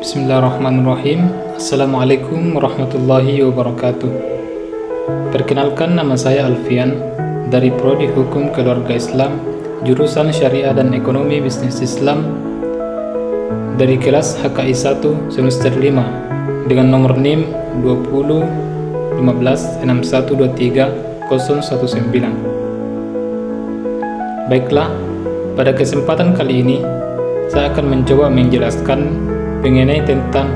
Bismillahirrahmanirrahim. Assalamualaikum warahmatullahi wabarakatuh. Perkenalkan, nama saya Alfian dari Prodi Hukum Keluarga Islam, jurusan Syariah dan Ekonomi Bisnis Islam, dari kelas HKI 1 semester 5 dengan nomor NIM 20 15 6123 019. Baiklah, pada kesempatan kali ini saya akan mencoba menjelaskan mengenai tentang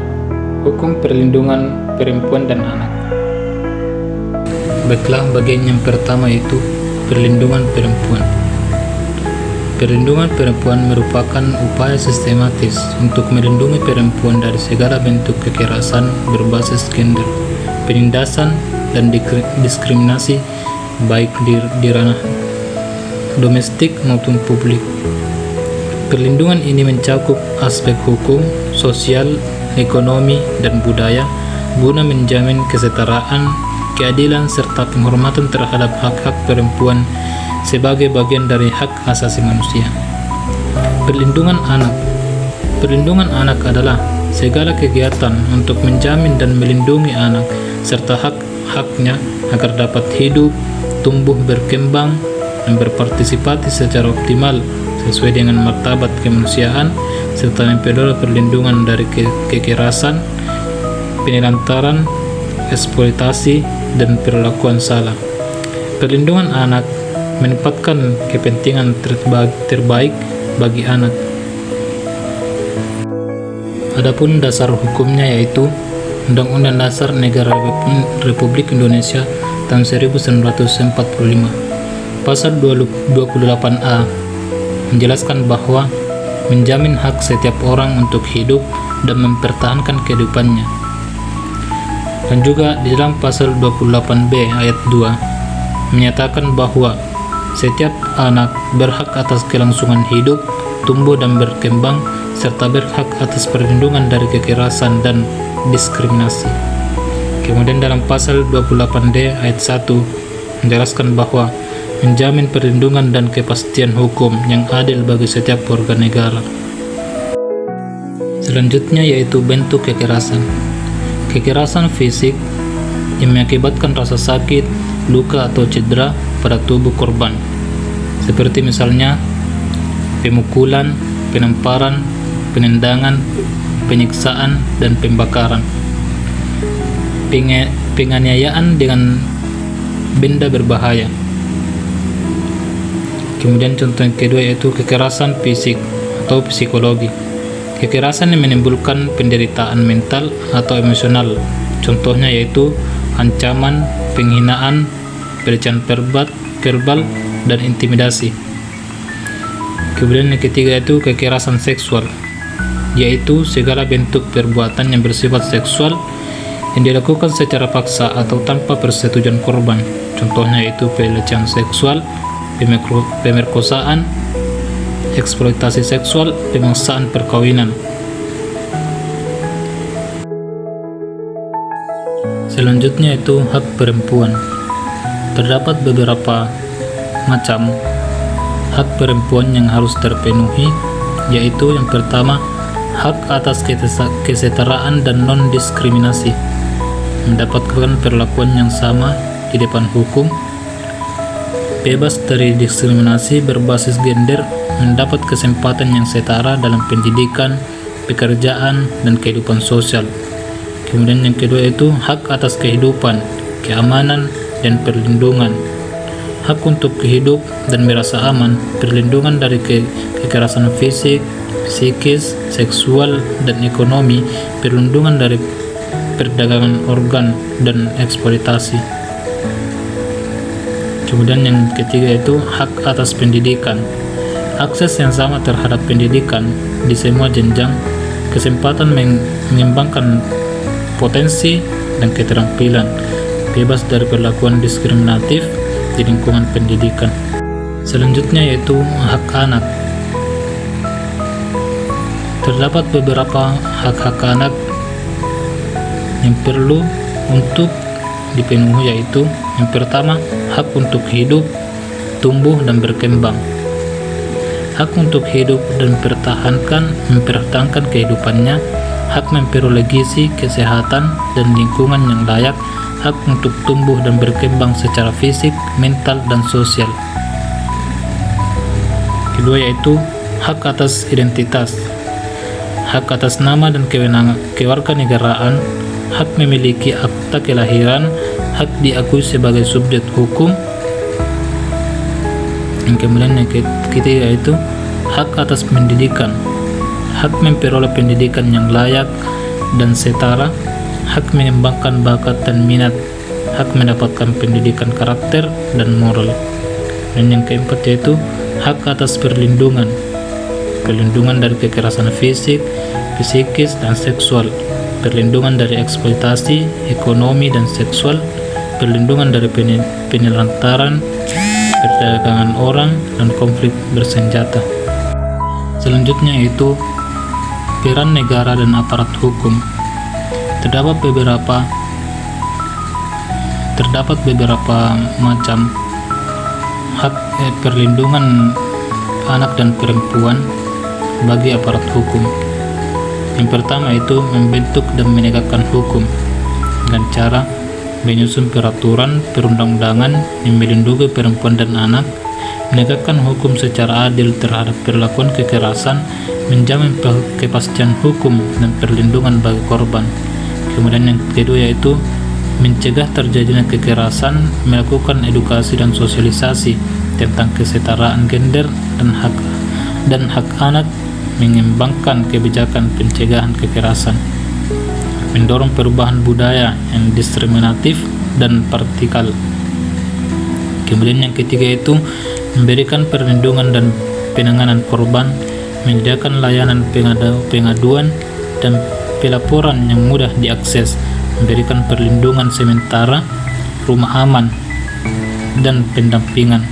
hukum perlindungan perempuan dan anak. Baiklah, bagian yang pertama yaitu perlindungan perempuan. Perlindungan perempuan merupakan upaya sistematis untuk melindungi perempuan dari segala bentuk kekerasan berbasis gender, penindasan, dan diskriminasi baik di ranah domestik maupun publik. Perlindungan ini mencakup aspek hukum, sosial, ekonomi, dan budaya guna menjamin kesetaraan, keadilan, serta penghormatan terhadap hak-hak perempuan sebagai bagian dari hak asasi manusia. Perlindungan anak. Perlindungan anak adalah segala kegiatan untuk menjamin dan melindungi anak serta hak-haknya agar dapat hidup, tumbuh, berkembang, dan berpartisipasi secara optimal sesuai dengan martabat kemanusiaan, serta memperoleh perlindungan dari kekerasan, penelantaran, eksploitasi, dan perlakuan salah. Perlindungan anak menempatkan kepentingan terbaik bagi anak. Adapun dasar hukumnya yaitu Undang-Undang Dasar Negara Republik Indonesia tahun 1945. Pasal 28A menjelaskan bahwa menjamin hak setiap orang untuk hidup dan mempertahankan kehidupannya. Dan juga di dalam pasal 28B ayat 2 menyatakan bahwa setiap anak berhak atas kelangsungan hidup, tumbuh dan berkembang, serta berhak atas perlindungan dari kekerasan dan diskriminasi. Kemudian dalam pasal 28D ayat 1 menjelaskan bahwa menjamin perlindungan dan kepastian hukum yang adil bagi setiap warga negara. Selanjutnya yaitu bentuk kekerasan. Kekerasan fisik yang mengakibatkan rasa sakit, luka atau cedera pada tubuh korban, seperti misalnya pemukulan, penamparan, penendangan, penyiksaan, dan pembakaran. Penganiayaan dengan benda berbahaya. Kemudian contoh yang kedua yaitu kekerasan fisik atau psikologi. Kekerasan yang menimbulkan penderitaan mental atau emosional. Contohnya yaitu ancaman, penghinaan, pelecehan verbal, dan intimidasi. Kemudian yang ketiga yaitu kekerasan seksual, yaitu segala bentuk perbuatan yang bersifat seksual yang dilakukan secara paksa atau tanpa persetujuan korban. Contohnya yaitu pelecehan seksual, pemerkosaan, eksploitasi seksual, pemaksaan perkawinan. Selanjutnya itu hak perempuan. Terdapat beberapa macam hak perempuan yang harus terpenuhi, yaitu yang pertama, hak atas kesetaraan dan non-diskriminasi, mendapatkan perlakuan yang sama di depan hukum, bebas dari diskriminasi berbasis gender, mendapat kesempatan yang setara dalam pendidikan, pekerjaan, dan kehidupan sosial. Kemudian yang kedua itu hak atas kehidupan, keamanan, dan perlindungan. Hak untuk hidup dan merasa aman, perlindungan dari kekerasan fisik, psikis, seksual, dan ekonomi, perlindungan dari perdagangan organ, dan eksploitasi. Kemudian yang ketiga itu hak atas pendidikan. Akses yang sama terhadap pendidikan di semua jenjang, kesempatan mengembangkan potensi dan keterampilan, bebas dari perlakuan diskriminatif di lingkungan pendidikan. Selanjutnya yaitu hak anak. Terdapat beberapa hak-hak anak yang perlu untuk dipenuhi, yaitu yang pertama, hak untuk hidup, tumbuh, dan berkembang. Hak untuk hidup dan mempertahankan kehidupannya hak memperoleh gizi, kesehatan, dan lingkungan yang layak, hak untuk tumbuh dan berkembang secara fisik, mental, dan sosial. Kedua yaitu hak atas identitas, hak atas nama dan kewarganegaraan, hak memiliki akta kelahiran, hak diakui sebagai subjek hukum. Yang kemudian yang ketiga yaitu hak atas pendidikan, hak memperoleh pendidikan yang layak dan setara, hak mengembangkan bakat dan minat, hak mendapatkan pendidikan karakter dan moral. Dan yang keempat yaitu hak atas perlindungan dari kekerasan fisik, psikis, dan seksual, perlindungan dari eksploitasi ekonomi dan seksual, perlindungan dari penelantaran, perdagangan orang, dan konflik bersenjata. Selanjutnya yaitu peran negara dan aparat hukum. Terdapat beberapa macam hak perlindungan anak dan perempuan bagi aparat hukum. Yang pertama itu membentuk dan menegakkan hukum dengan cara menyusun peraturan perundang-undangan yang melindungi perempuan dan anak, menegakkan hukum secara adil terhadap perlakuan kekerasan, menjamin kepastian hukum dan perlindungan bagi korban. Kemudian yang kedua yaitu mencegah terjadinya kekerasan, melakukan edukasi dan sosialisasi tentang kesetaraan gender dan hak anak, mengembangkan kebijakan pencegahan kekerasan, mendorong perubahan budaya yang diskriminatif dan partikal. Kemudian yang ketiga itu memberikan perlindungan dan penanganan korban, menyediakan layanan pengaduan dan pelaporan yang mudah diakses, memberikan perlindungan sementara, rumah aman, dan pendampingan,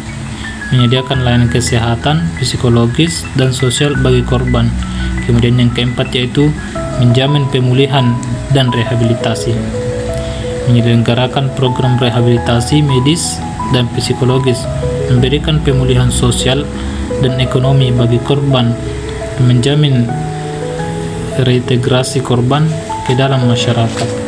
menyediakan layanan kesehatan, psikologis, dan sosial bagi korban. Kemudian yang keempat yaitu menjamin pemulihan dan rehabilitasi, menyelenggarakan program rehabilitasi medis dan psikologis, memberikan pemulihan sosial dan ekonomi bagi korban, menjamin reintegrasi korban ke dalam masyarakat.